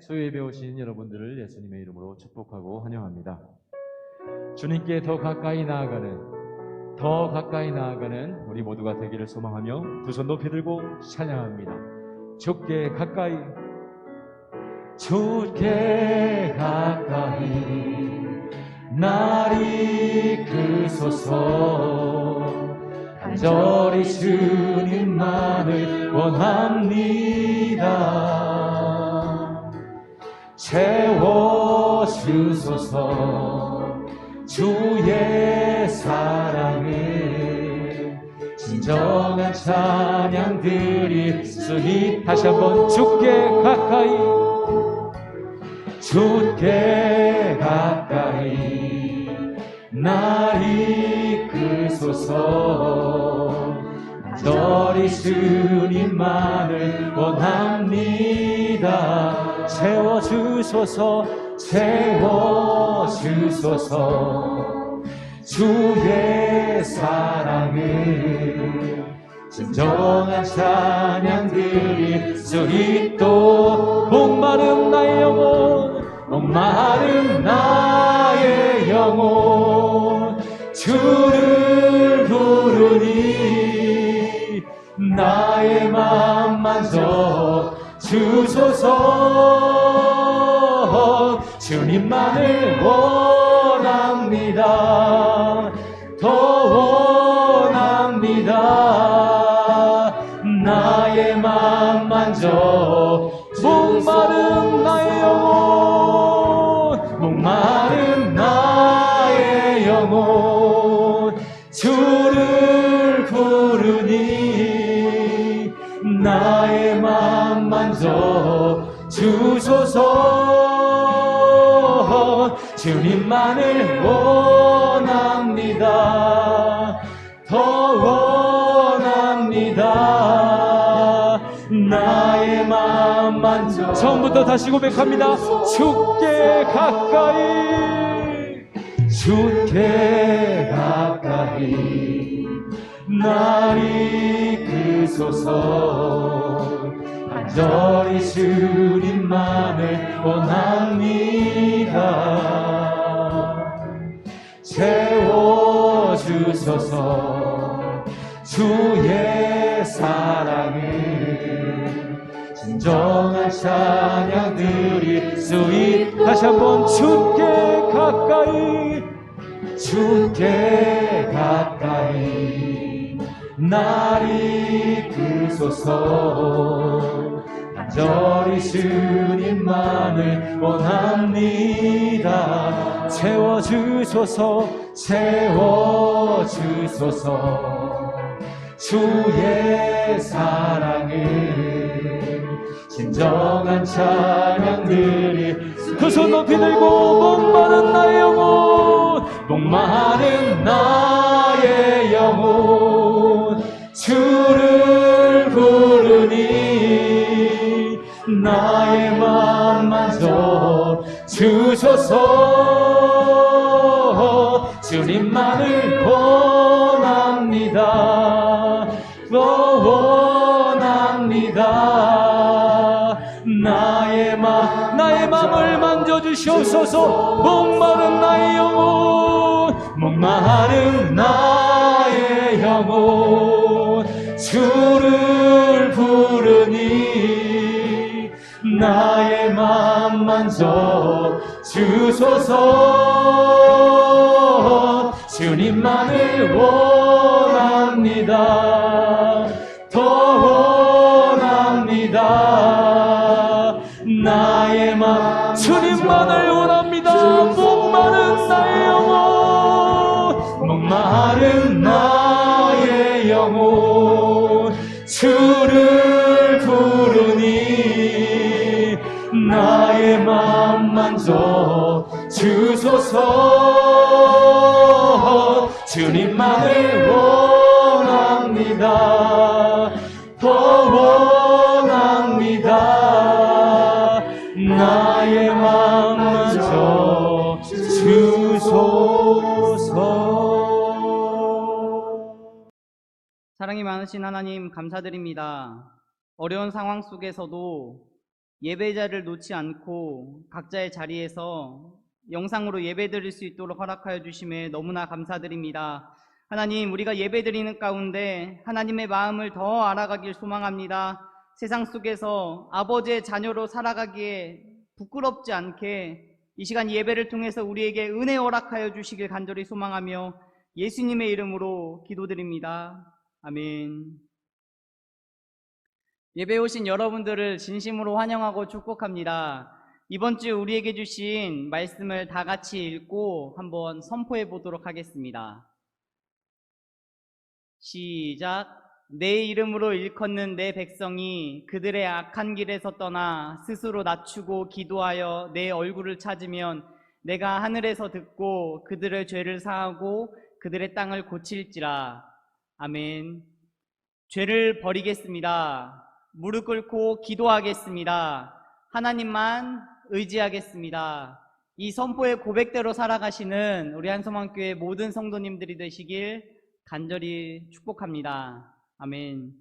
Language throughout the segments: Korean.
수요예배 오신 여러분들을 예수님의 이름으로 축복하고 환영합니다. 주님께 더 가까이 나아가는 우리 모두가 되기를 소망하며 두 손 높이 들고 찬양합니다. 주께 가까이 날 이끄소서. 간절히 주님만을 원합니다. 채워주소서. 주의 사랑을 진정한 찬양 드릴 수 있. 다시 한번 주께 가까이 날 이끄소서. 간절히 주님만을 원합니다. 채워주소서. 주의 사랑을 진정한 찬양 드릴 수 있도록. 목마른 나의 영혼 주를 부르니 나의 맘 만져 주소서. 주님만을 원합니다. 더 원합니다. 나의 맘 만져. 목마른 나의 영혼 주를 부르니 나의 맘 만져 주소서. 주님만을 원합니다. 더 원합니다. 나의 맘 만져. 처음부터 다시 고백합니다. 주께 가까이 날 이끄소서. 간절히 주님만을 원합니다. 채워주소서. 주의 사랑을 진정한 찬양 드릴 수 있. 다시 한번 주께 가까이 날 이끄소서. 간절히 주님만을 원합니다. 채워주소서. 주의 사랑을 진정한 찬양 드릴. 그 손 높이 들고 목마른 나의 영혼 주를 부르니 나의 맘 만져 주소서. 주님만을 원합니다. 원합니다. 나의 맘을 만져주시옵소서. 목마른 나의 영혼 주를 부르니 나의 맘 만져 주소서. 주님만을 원합니다. 더 원합니다. 나의 맘. 주님만을 원합니다. 목마른 나의 영혼 주를 부르니 나의 맘 만져 주소서. 주님만을 원합니다. 더 원합니다. 나의 맘 만져 주소서. 사랑이 많으신 하나님 감사드립니다. 어려운 상황 속에서도 예배자를 놓지 않고 각자의 자리에서 영상으로 예배드릴 수 있도록 허락하여 주심에 너무나 감사드립니다. 하나님, 우리가 예배드리는 가운데 하나님의 마음을 더 알아가길 소망합니다. 세상 속에서 아버지의 자녀로 살아가기에 부끄럽지 않게 이 시간 예배를 통해서 우리에게 은혜 허락하여 주시길 간절히 소망하며 예수님의 이름으로 기도드립니다. 아멘. 예배에 오신 여러분들을 진심으로 환영하고 축복합니다. 이번 주 우리에게 주신 말씀을 다 같이 읽고 한번 선포해 보도록 하겠습니다. 시작. 내 이름으로 일컫는 내 백성이 그들의 악한 길에서 떠나 스스로 낮추고 기도하여 내 얼굴을 찾으면 내가 하늘에서 듣고 그들의 죄를 사하고 그들의 땅을 고칠지라. 아멘. 죄를 버리겠습니다. 무릎 꿇고 기도하겠습니다. 하나님만 의지하겠습니다. 이 선포의 고백대로 살아가시는 우리 한소망교회 모든 성도님들이 되시길 간절히 축복합니다. 아멘.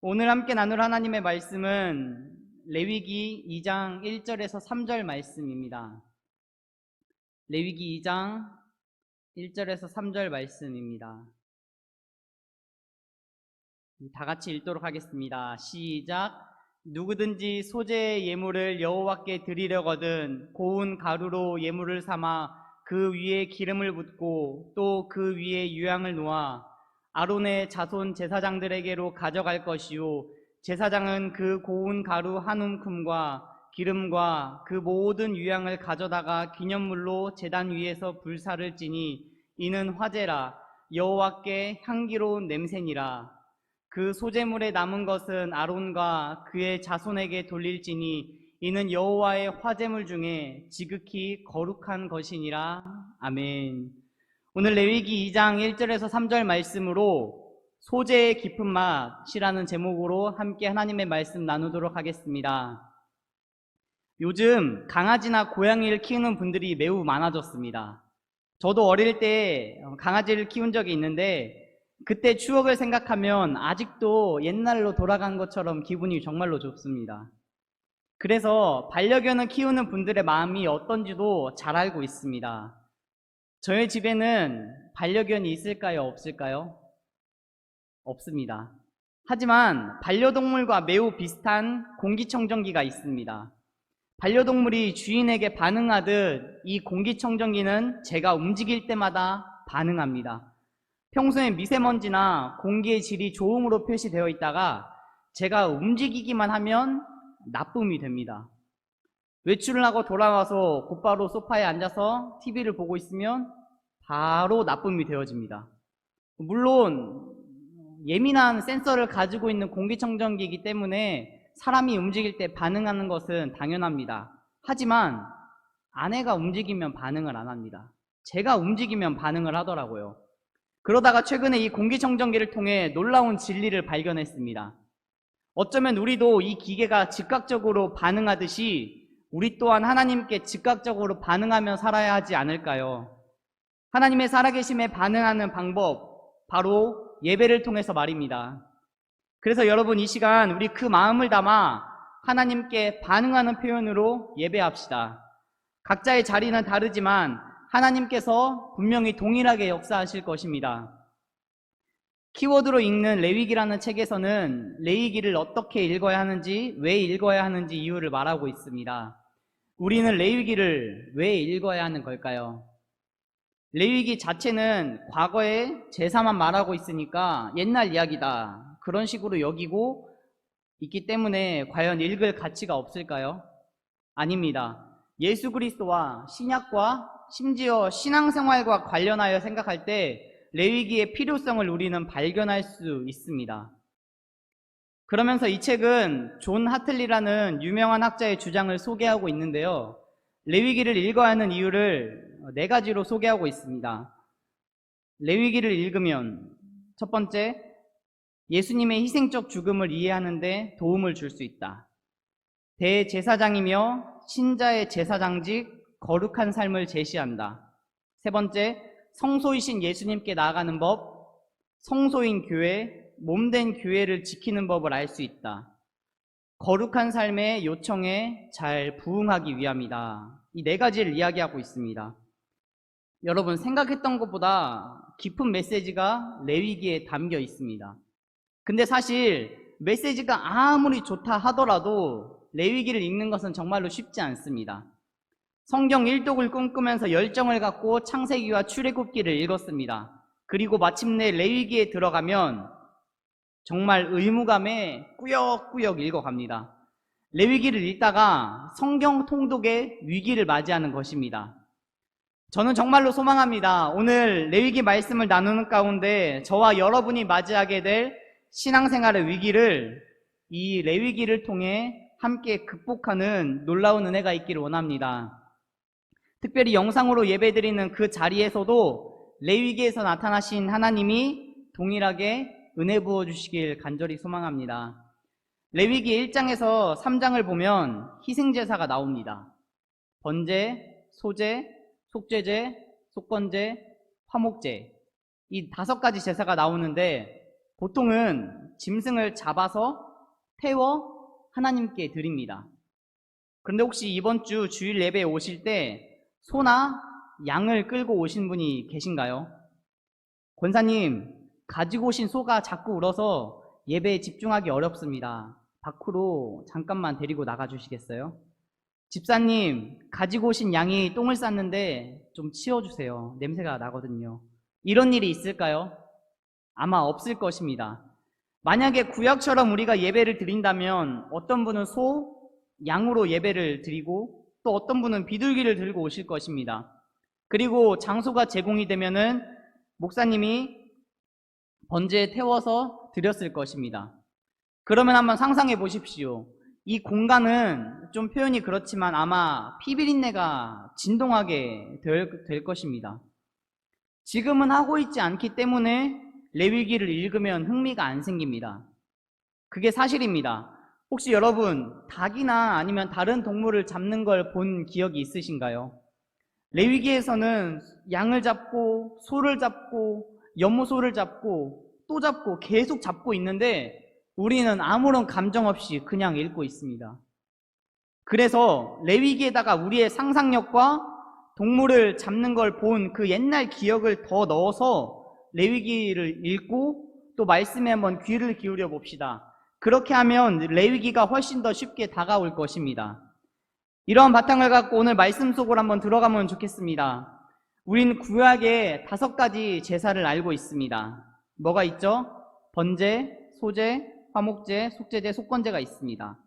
오늘 함께 나눌 하나님의 말씀은 레위기 2장 1절에서 3절 말씀입니다. 레위기 2장 1절에서 3절 말씀입니다. 다 같이 읽도록 하겠습니다. 시작. 누구든지 소재의 예물을 여호와께 드리려거든 고운 가루로 예물을 삼아 그 위에 기름을 붓고 또 그 위에 유향을 놓아 아론의 자손 제사장들에게로 가져갈 것이요 제사장은 그 고운 가루 한 움큼과 기름과 그 모든 유향을 가져다가 기념물로 제단 위에서 불사를 지니 이는 화제라 여호와께 향기로운 냄새니라. 그 소재물에 남은 것은 아론과 그의 자손에게 돌릴지니 이는 여호와의 화제물 중에 지극히 거룩한 것이니라. 아멘. 오늘 레위기 2장 1절에서 3절 말씀으로 소재의 깊은 맛이라는 제목으로 함께 하나님의 말씀 나누도록 하겠습니다. 요즘 강아지나 고양이를 키우는 분들이 매우 많아졌습니다. 저도 어릴 때 강아지를 키운 적이 있는데 그때 추억을 생각하면 아직도 옛날로 돌아간 것처럼 기분이 정말로 좋습니다. 그래서 반려견을 키우는 분들의 마음이 어떤지도 잘 알고 있습니다. 저희 집에는 반려견이 있을까요? 없을까요? 없습니다. 하지만 반려동물과 매우 비슷한 공기청정기가 있습니다. 반려동물이 주인에게 반응하듯 이 공기청정기는 제가 움직일 때마다 반응합니다. 평소에 미세먼지나 공기의 질이 좋음으로 표시되어 있다가 제가 움직이기만 하면 나쁨이 됩니다. 외출을 하고 돌아와서 곧바로 소파에 앉아서 TV를 보고 있으면 바로 나쁨이 되어집니다. 물론 예민한 센서를 가지고 있는 공기청정기이기 때문에 사람이 움직일 때 반응하는 것은 당연합니다. 하지만 아내가 움직이면 반응을 안 합니다. 제가 움직이면 반응을 하더라고요. 그러다가 최근에 이 공기청정기를 통해 놀라운 진리를 발견했습니다. 어쩌면 우리도 이 기계가 즉각적으로 반응하듯이 우리 또한 하나님께 즉각적으로 반응하며 살아야 하지 않을까요? 하나님의 살아계심에 반응하는 방법, 바로 예배를 통해서 말입니다. 그래서 여러분 이 시간 우리 그 마음을 담아 하나님께 반응하는 표현으로 예배합시다. 각자의 자리는 다르지만 하나님께서 분명히 동일하게 역사하실 것입니다. 키워드로 읽는 레위기라는 책에서는 레위기를 어떻게 읽어야 하는지, 왜 읽어야 하는지 이유를 말하고 있습니다. 우리는 레위기를 왜 읽어야 하는 걸까요? 레위기 자체는 과거의 제사만 말하고 있으니까 옛날 이야기다, 그런 식으로 여기고 있기 때문에 과연 읽을 가치가 없을까요? 아닙니다. 예수 그리스도와 신약과 심지어 신앙생활과 관련하여 생각할 때 레위기의 필요성을 우리는 발견할 수 있습니다. 그러면서 이 책은 존 하틀리라는 유명한 학자의 주장을 소개하고 있는데요. 레위기를 읽어야 하는 이유를 4가지로 소개하고 있습니다. 레위기를 읽으면 첫 번째, 예수님의 희생적 죽음을 이해하는 데 도움을 줄 수 있다. 대제사장이며 신자의 제사장직, 거룩한 삶을 제시한다. 세 번째, 성소이신 예수님께 나아가는 법, 성소인 교회, 몸된 교회를 지키는 법을 알 수 있다. 거룩한 삶의 요청에 잘 부응하기 위함이다. 이 네 가지를 이야기하고 있습니다. 여러분, 생각했던 것보다 깊은 메시지가 레위기에 담겨 있습니다. 근데 사실 메시지가 아무리 좋다 하더라도 레위기를 읽는 것은 정말로 쉽지 않습니다. 성경 일독을 꿈꾸면서 열정을 갖고 창세기와 출애굽기를 읽었습니다. 그리고 마침내 레위기에 들어가면 정말 의무감에 꾸역꾸역 읽어갑니다. 레위기를 읽다가 성경 통독의 위기를 맞이하는 것입니다. 저는 정말로 소망합니다. 오늘 레위기 말씀을 나누는 가운데 저와 여러분이 맞이하게 될 신앙생활의 위기를 이 레위기를 통해 함께 극복하는 놀라운 은혜가 있기를 원합니다. 특별히 영상으로 예배드리는 그 자리에서도 레위기에서 나타나신 하나님이 동일하게 은혜 부어주시길 간절히 소망합니다. 레위기 1장에서 3장을 보면 희생제사가 나옵니다. 번제, 소제, 속죄제, 속건제, 화목제, 이 5가지 제사가 나오는데 보통은 짐승을 잡아서 태워 하나님께 드립니다. 그런데 혹시 이번 주 주일 예배에 오실 때 소나 양을 끌고 오신 분이 계신가요? 권사님, 가지고 오신 소가 자꾸 울어서 예배에 집중하기 어렵습니다. 밖으로 잠깐만 데리고 나가 주시겠어요? 집사님, 가지고 오신 양이 똥을 쌌는데 좀 치워주세요. 냄새가 나거든요. 이런 일이 있을까요? 아마 없을 것입니다. 만약에 구약처럼 우리가 예배를 드린다면 어떤 분은 소, 양으로 예배를 드리고 또 어떤 분은 비둘기를 들고 오실 것입니다. 그리고 장소가 제공이 되면은 목사님이 번제에 태워서 드렸을 것입니다. 그러면 한번 상상해 보십시오. 이 공간은 좀 표현이 그렇지만 아마 피비린내가 진동하게 될 것입니다. 지금은 하고 있지 않기 때문에 레위기를 읽으면 흥미가 안 생깁니다. 그게 사실입니다. 혹시 여러분 닭이나 아니면 다른 동물을 잡는 걸 본 기억이 있으신가요? 레위기에서는 양을 잡고 소를 잡고 연못소를 잡고 또 잡고 계속 잡고 있는데 우리는 아무런 감정 없이 그냥 읽고 있습니다. 그래서 레위기에다가 우리의 상상력과 동물을 잡는 걸 본 그 옛날 기억을 더 넣어서 레위기를 읽고 또 말씀에 한번 귀를 기울여 봅시다. 그렇게 하면 레위기가 훨씬 더 쉽게 다가올 것입니다. 이러한 바탕을 갖고 오늘 말씀 속으로 한번 들어가면 좋겠습니다. 우린 구약의 5가지 제사를 알고 있습니다. 뭐가 있죠? 번제, 소제, 화목제, 속죄제, 속건제가 있습니다.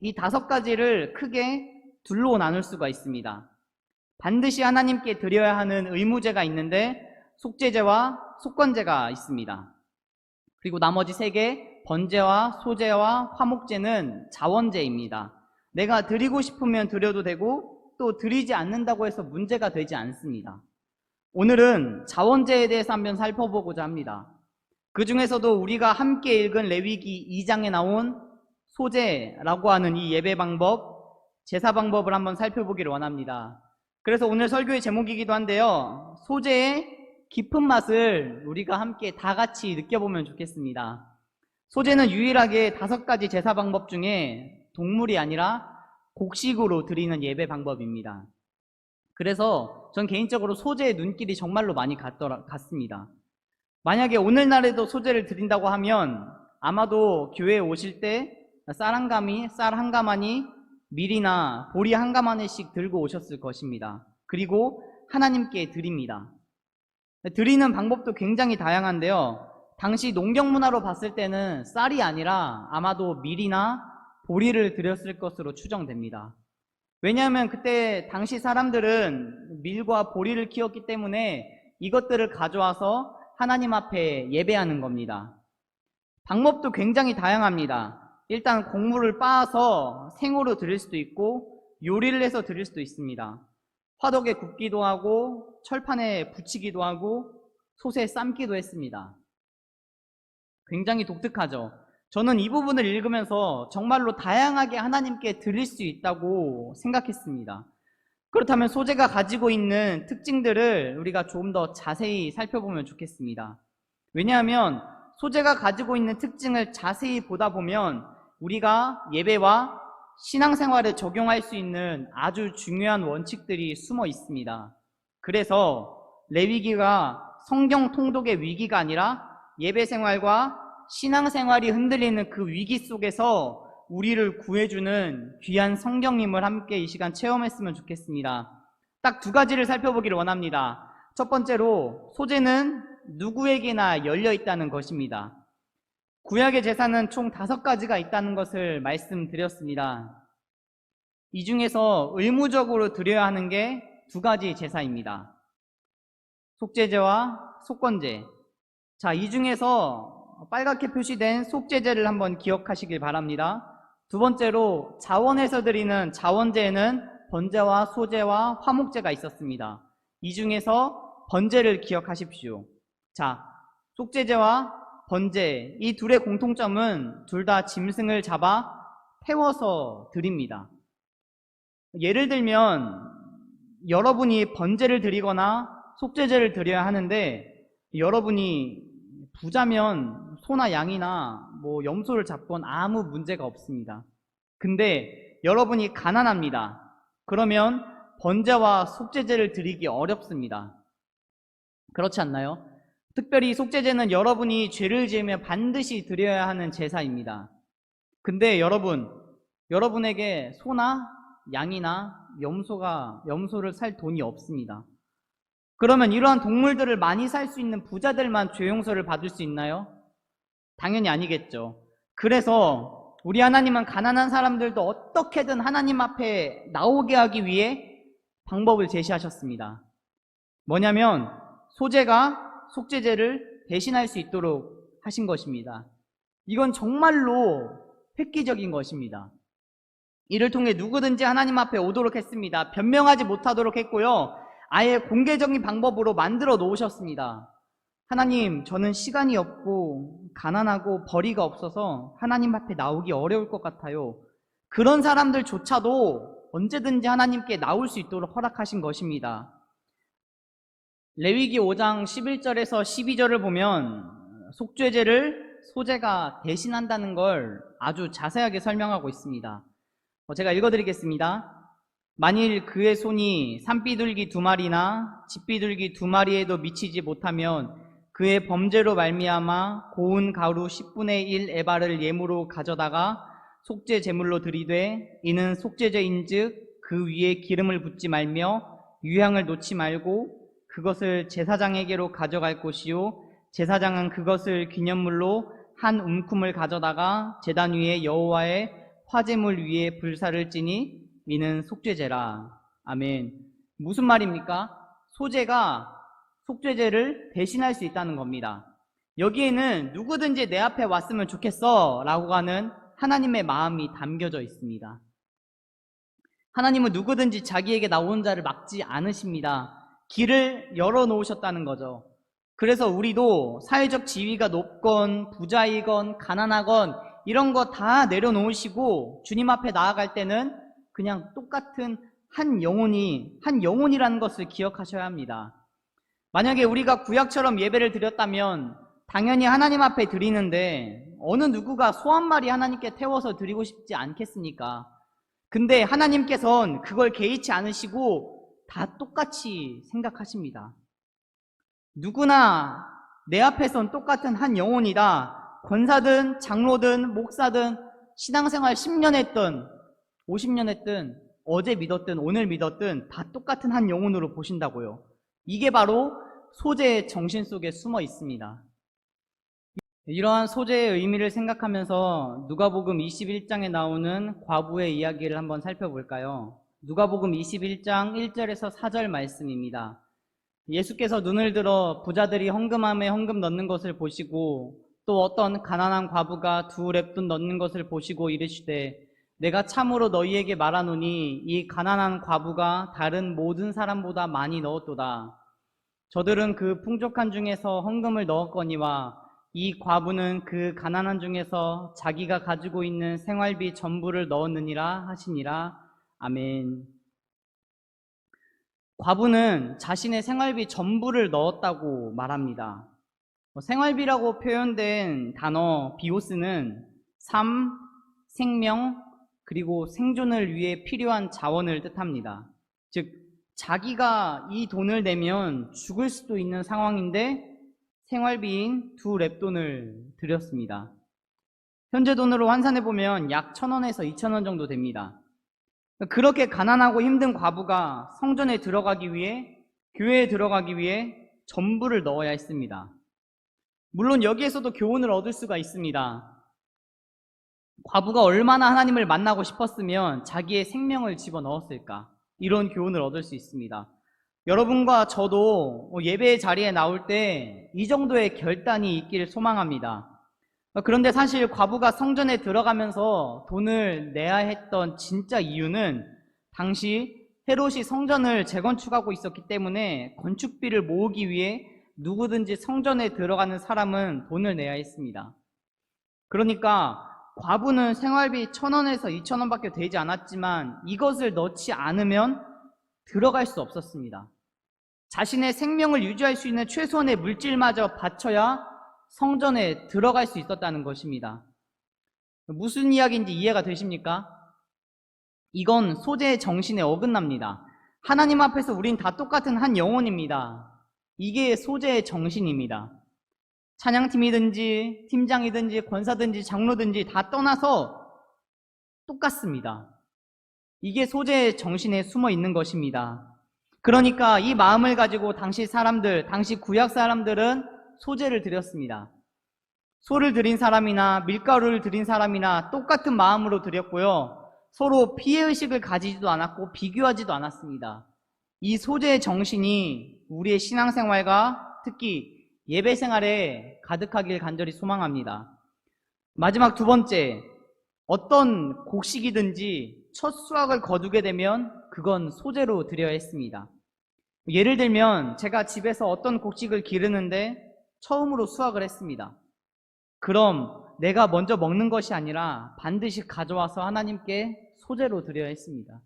이 5가지를 크게 둘로 나눌 수가 있습니다. 반드시 하나님께 드려야 하는 의무제가 있는데 속죄제와 속건제가 있습니다. 그리고 나머지 3개, 번제와 소제와 화목제는 자원제입니다. 내가 드리고 싶으면 드려도 되고 또 드리지 않는다고 해서 문제가 되지 않습니다. 오늘은 자원제에 대해서 한번 살펴보고자 합니다. 그 중에서도 우리가 함께 읽은 레위기 2장에 나온 소제라고 하는 이 예배 방법, 제사 방법을 한번 살펴보기를 원합니다. 그래서 오늘 설교의 제목이기도 한데요. 소제의 깊은 맛을 우리가 함께 다 같이 느껴보면 좋겠습니다. 소제는 유일하게 5가지 제사 방법 중에 동물이 아니라 곡식으로 드리는 예배 방법입니다. 그래서 전 개인적으로 소제의 눈길이 정말로 많이 갔습니다. 만약에 오늘날에도 소제를 드린다고 하면 아마도 교회에 오실 때 쌀 한 가마니 밀이나 보리 한 가마니씩 들고 오셨을 것입니다. 그리고 하나님께 드립니다. 드리는 방법도 굉장히 다양한데요. 당시 농경 문화로 봤을 때는 쌀이 아니라 아마도 밀이나 보리를 드렸을 것으로 추정됩니다. 왜냐하면 그때 당시 사람들은 밀과 보리를 키웠기 때문에 이것들을 가져와서 하나님 앞에 예배하는 겁니다. 방법도 굉장히 다양합니다. 일단 곡물을 빻아서 생으로 드릴 수도 있고 요리를 해서 드릴 수도 있습니다. 화덕에 굽기도 하고 철판에 붙이기도 하고 솥에 삶기도 했습니다. 굉장히 독특하죠. 저는 이 부분을 읽으면서 정말로 다양하게 하나님께 드릴 수 있다고 생각했습니다. 그렇다면 소제가 가지고 있는 특징들을 우리가 조금 더 자세히 살펴보면 좋겠습니다. 왜냐하면 소제가 가지고 있는 특징을 자세히 보다 보면 우리가 예배와 신앙생활에 적용할 수 있는 아주 중요한 원칙들이 숨어 있습니다. 그래서 레위기가 성경 통독의 위기가 아니라 예배 생활과 신앙생활이 흔들리는 그 위기 속에서 우리를 구해주는 귀한 성경님을 함께 이 시간 체험했으면 좋겠습니다. 딱 두 가지를 살펴보기를 원합니다. 첫 번째로 소재는 누구에게나 열려 있다는 것입니다. 구약의 제사는 총 5가지가 있다는 것을 말씀드렸습니다. 이 중에서 의무적으로 드려야 하는 게 2가지 제사입니다. 속죄제와 속건제. 자, 이 중에서 빨갛게 표시된 속죄제를 한번 기억하시길 바랍니다. 두 번째로 자원에서 드리는 자원제에는 번제와 소제와 화목제가 있었습니다. 이 중에서 번제를 기억하십시오. 자, 속죄제와 번제, 이 둘의 공통점은 둘 다 짐승을 잡아 태워서 드립니다. 예를 들면 여러분이 번제를 드리거나 속죄제를 드려야 하는데 여러분이 부자면 소나 양이나 염소를 잡건 아무 문제가 없습니다. 근데 여러분이 가난합니다. 그러면 번제와 속죄제를 드리기 어렵습니다. 그렇지 않나요? 특별히 속죄제는 여러분이 죄를 지으면 반드시 드려야 하는 제사입니다. 근데 여러분에게 소나 양이나 염소를 살 돈이 없습니다. 그러면 이러한 동물들을 많이 살 수 있는 부자들만 죄 용서를 받을 수 있나요? 당연히 아니겠죠. 그래서 우리 하나님은 가난한 사람들도 어떻게든 하나님 앞에 나오게 하기 위해 방법을 제시하셨습니다. 뭐냐면 소제가 속죄제를 대신할 수 있도록 하신 것입니다. 이건 정말로 획기적인 것입니다. 이를 통해 누구든지 하나님 앞에 오도록 했습니다. 변명하지 못하도록 했고요. 아예 공개적인 방법으로 만들어 놓으셨습니다. 하나님, 저는 시간이 없고 가난하고 벌이가 없어서 하나님 앞에 나오기 어려울 것 같아요. 그런 사람들조차도 언제든지 하나님께 나올 수 있도록 허락하신 것입니다. 레위기 5장 11절에서 12절을 보면 속죄제를 소제가 대신한다는 걸 아주 자세하게 설명하고 있습니다. 제가 읽어드리겠습니다. 만일 그의 손이 산비둘기 2마리나 집비둘기 2마리에도 미치지 못하면 그의 범죄로 말미암아 고운 가루 10분의 1 에바를 예물로 가져다가 속죄 제물로 드리되 이는 속죄제인즉 그 위에 기름을 붓지 말며 유향을 놓지 말고 그것을 제사장에게로 가져갈 것이요 제사장은 그것을 기념물로 한 움큼을 가져다가 제단 위에 여호와의 화제물 위에 불사를 찌니 이는 속죄제라. 아멘. 무슨 말입니까? 소제가 속죄제를 대신할 수 있다는 겁니다. 여기에는 누구든지 내 앞에 왔으면 좋겠어 라고 하는 하나님의 마음이 담겨져 있습니다. 하나님은 누구든지 자기에게 나오는 자를 막지 않으십니다. 길을 열어놓으셨다는 거죠. 그래서 우리도 사회적 지위가 높건 부자이건 가난하건 이런 거 다 내려놓으시고 주님 앞에 나아갈 때는 그냥 똑같은 한 영혼이라는 것을 기억하셔야 합니다. 만약에 우리가 구약처럼 예배를 드렸다면 당연히 하나님 앞에 드리는데 어느 누구가 소 한 마리 하나님께 태워서 드리고 싶지 않겠습니까? 근데 하나님께서는 그걸 개의치 않으시고 다 똑같이 생각하십니다. 누구나 내 앞에선 똑같은 한 영혼이다. 권사든 장로든 목사든 신앙생활 10년 했든 50년 했든 어제 믿었든 오늘 믿었든 다 똑같은 한 영혼으로 보신다고요. 이게 바로 소제의 정신 속에 숨어 있습니다. 이러한 소제의 의미를 생각하면서 누가복음 21장에 나오는 과부의 이야기를 한번 살펴볼까요? 누가복음 21장 1절에서 4절 말씀입니다. 예수께서 눈을 들어 부자들이 헌금함에 헌금 넣는 것을 보시고 또 어떤 가난한 과부가 2렙돈 넣는 것을 보시고 이르시되 내가 참으로 너희에게 말하노니 이 가난한 과부가 다른 모든 사람보다 많이 넣었도다. 저들은 그 풍족한 중에서 헌금을 넣었거니와 이 과부는 그 가난한 중에서 자기가 가지고 있는 생활비 전부를 넣었느니라 하시니라. 아멘. 과부는 자신의 생활비 전부를 넣었다고 말합니다. 생활비라고 표현된 단어 비오스는 삶, 생명, 그리고 생존을 위해 필요한 자원을 뜻합니다. 즉, 자기가 이 돈을 내면 죽을 수도 있는 상황인데 생활비인 2렙돈을 드렸습니다. 현재 돈으로 환산해보면 약 1,000원에서 2,000원 정도 됩니다. 그렇게 가난하고 힘든 과부가 성전에 들어가기 위해, 교회에 들어가기 위해 전부를 넣어야 했습니다. 물론 여기에서도 교훈을 얻을 수가 있습니다. 과부가 얼마나 하나님을 만나고 싶었으면 자기의 생명을 집어넣었을까? 이런 교훈을 얻을 수 있습니다. 여러분과 저도 예배 자리에 나올 때 이 정도의 결단이 있기를 소망합니다. 그런데 사실 과부가 성전에 들어가면서 돈을 내야 했던 진짜 이유는 당시 헤롯이 성전을 재건축하고 있었기 때문에 건축비를 모으기 위해 누구든지 성전에 들어가는 사람은 돈을 내야 했습니다. 그러니까 과부는 생활비 1,000원에서 2,000원밖에 되지 않았지만 이것을 넣지 않으면 들어갈 수 없었습니다. 자신의 생명을 유지할 수 있는 최소한의 물질마저 바쳐야 성전에 들어갈 수 있었다는 것입니다. 무슨 이야기인지 이해가 되십니까? 이건 소재의 정신에 어긋납니다. 하나님 앞에서 우린 다 똑같은 한 영혼입니다. 이게 소재의 정신입니다. 찬양팀이든지 팀장이든지 권사든지 장로든지 다 떠나서 똑같습니다. 이게 소재의 정신에 숨어 있는 것입니다. 그러니까 이 마음을 가지고 당시 구약 사람들은 소재를 드렸습니다. 소를 드린 사람이나 밀가루를 드린 사람이나 똑같은 마음으로 드렸고요. 서로 피해의식을 가지지도 않았고 비교하지도 않았습니다. 이 소재의 정신이 우리의 신앙생활과 특히 예배생활에 가득하길 간절히 소망합니다. 마지막 2번째, 어떤 곡식이든지 첫 수확을 거두게 되면 그건 소재로 드려야 했습니다. 예를 들면 제가 집에서 어떤 곡식을 기르는데 처음으로 수확을 했습니다. 그럼 내가 먼저 먹는 것이 아니라 반드시 가져와서 하나님께 소재로 드려야 했습니다.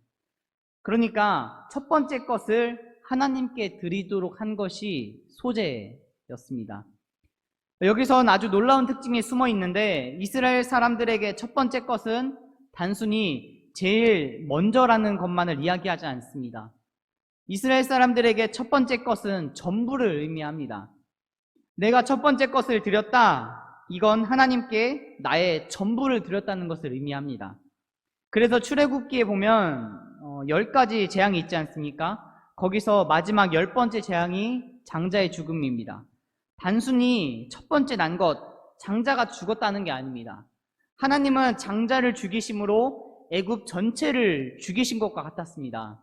그러니까 첫 번째 것을 하나님께 드리도록 한 것이 소재였습니다. 여기선 아주 놀라운 특징이 숨어 있는데 이스라엘 사람들에게 첫 번째 것은 단순히 제일 먼저라는 것만을 이야기하지 않습니다. 이스라엘 사람들에게 첫 번째 것은 전부를 의미합니다. 내가 첫 번째 것을 드렸다. 이건 하나님께 나의 전부를 드렸다는 것을 의미합니다. 그래서 출애굽기에 보면 10가지 재앙이 있지 않습니까? 거기서 마지막 10번째 재앙이 장자의 죽음입니다. 단순히 첫 번째 난 것, 장자가 죽었다는 게 아닙니다. 하나님은 장자를 죽이심으로 애굽 전체를 죽이신 것과 같았습니다.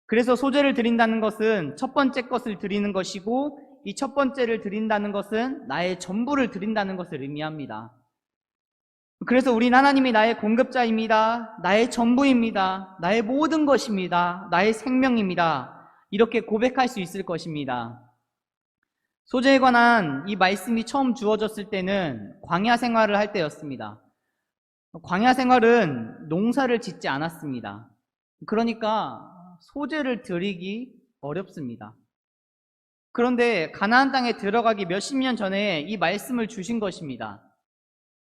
그래서 소재를 드린다는 것은 첫 번째 것을 드리는 것이고 이 첫 번째를 드린다는 것은 나의 전부를 드린다는 것을 의미합니다. 그래서 우린 하나님이 나의 공급자입니다. 나의 전부입니다. 나의 모든 것입니다. 나의 생명입니다. 이렇게 고백할 수 있을 것입니다. 소재에 관한 이 말씀이 처음 주어졌을 때는 광야 생활을 할 때였습니다. 광야 생활은 농사를 짓지 않았습니다. 그러니까 소재를 드리기 어렵습니다. 그런데 가나안 땅에 들어가기 몇십 년 전에 이 말씀을 주신 것입니다.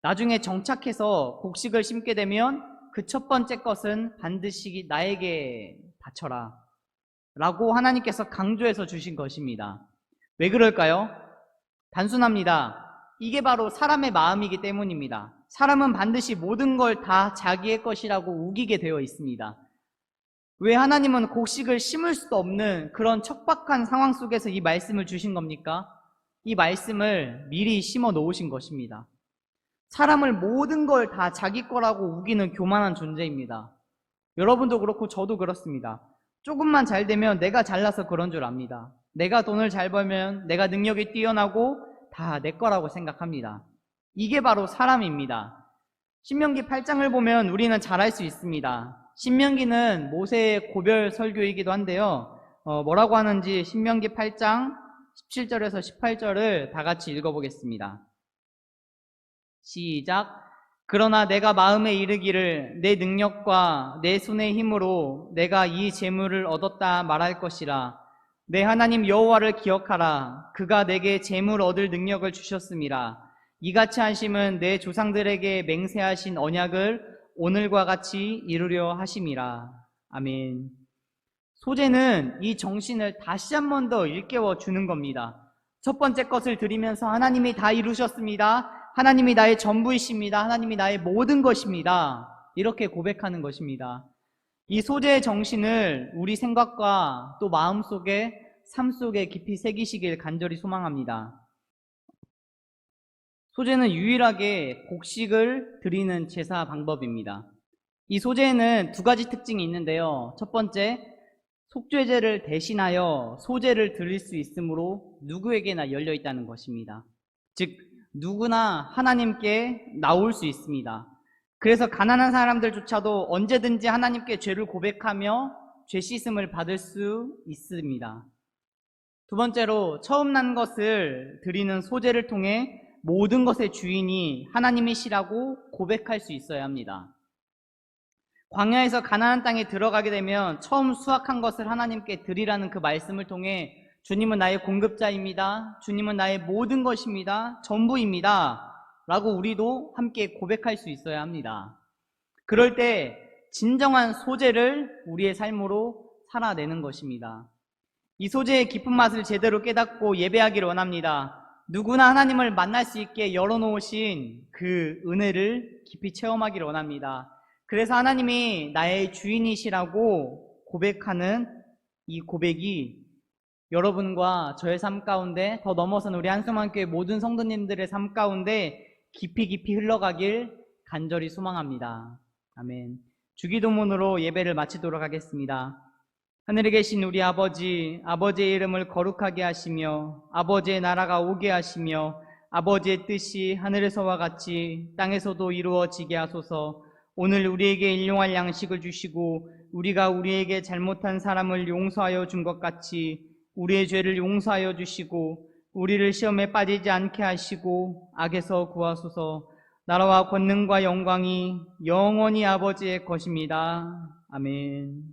나중에 정착해서 곡식을 심게 되면 그 첫 번째 것은 반드시 나에게 바쳐라 라고 하나님께서 강조해서 주신 것입니다. 왜 그럴까요? 단순합니다. 이게 바로 사람의 마음이기 때문입니다. 사람은 반드시 모든 걸 다 자기의 것이라고 우기게 되어 있습니다. 왜 하나님은 곡식을 심을 수도 없는 그런 척박한 상황 속에서 이 말씀을 주신 겁니까? 이 말씀을 미리 심어 놓으신 것입니다. 사람을 모든 걸 다 자기 거라고 우기는 교만한 존재입니다. 여러분도 그렇고 저도 그렇습니다. 조금만 잘 되면 내가 잘나서 그런 줄 압니다. 내가 돈을 잘 벌면 내가 능력이 뛰어나고 다 내 거라고 생각합니다. 이게 바로 사람입니다. 신명기 8장을 보면 우리는 잘 알 수 있습니다. 신명기는 모세의 고별 설교이기도 한데요. 뭐라고 하는지 신명기 8장 17절에서 18절을 다 같이 읽어보겠습니다. 시작. 그러나 내가 마음에 이르기를 내 능력과 내 손의 힘으로 내가 이 재물을 얻었다 말할 것이라. 내 하나님 여호와를 기억하라. 그가 내게 재물 얻을 능력을 주셨음이라. 이같이 하심은 내 조상들에게 맹세하신 언약을 오늘과 같이 이루려 하심이라. 아멘. 소제는 이 정신을 다시 한 번 더 일깨워 주는 겁니다. 첫 번째 것을 드리면서 하나님이 다 이루셨습니다. 하나님이 나의 전부이십니다. 하나님이 나의 모든 것입니다. 이렇게 고백하는 것입니다. 이 소제의 정신을 우리 생각과 또 마음속에, 삶 속에 깊이 새기시길 간절히 소망합니다. 소제는 유일하게 곡식을 드리는 제사 방법입니다. 이 소제에는 두 가지 특징이 있는데요. 첫 번째, 속죄제를 대신하여 소제를 드릴 수 있으므로 누구에게나 열려 있다는 것입니다. 즉, 누구나 하나님께 나올 수 있습니다. 그래서 가난한 사람들조차도 언제든지 하나님께 죄를 고백하며 죄 씻음을 받을 수 있습니다. 두 번째로, 처음 난 것을 드리는 소제를 통해 모든 것의 주인이 하나님이시라고 고백할 수 있어야 합니다. 광야에서 가나안 땅에 들어가게 되면 처음 수확한 것을 하나님께 드리라는 그 말씀을 통해 주님은 나의 공급자입니다. 주님은 나의 모든 것입니다. 전부입니다. 라고 우리도 함께 고백할 수 있어야 합니다. 그럴 때 진정한 소제를 우리의 삶으로 살아내는 것입니다. 이 소제의 깊은 맛을 제대로 깨닫고 예배하기를 원합니다. 누구나 하나님을 만날 수 있게 열어놓으신 그 은혜를 깊이 체험하기를 원합니다. 그래서 하나님이 나의 주인이시라고 고백하는 이 고백이 여러분과 저의 삶 가운데, 더 넘어서는 우리 한숨한교회 모든 성도님들의 삶 가운데 깊이 흘러가길 간절히 소망합니다. 아멘. 주기도문으로 예배를 마치도록 하겠습니다. 하늘에 계신 우리 아버지, 아버지의 이름을 거룩하게 하시며 아버지의 나라가 오게 하시며 아버지의 뜻이 하늘에서와 같이 땅에서도 이루어지게 하소서. 오늘 우리에게 일용할 양식을 주시고 우리가 우리에게 잘못한 사람을 용서하여 준 것 같이 우리의 죄를 용서하여 주시고 우리를 시험에 빠지지 않게 하시고 악에서 구하소서. 나라와 권능과 영광이 영원히 아버지의 것입니다. 아멘.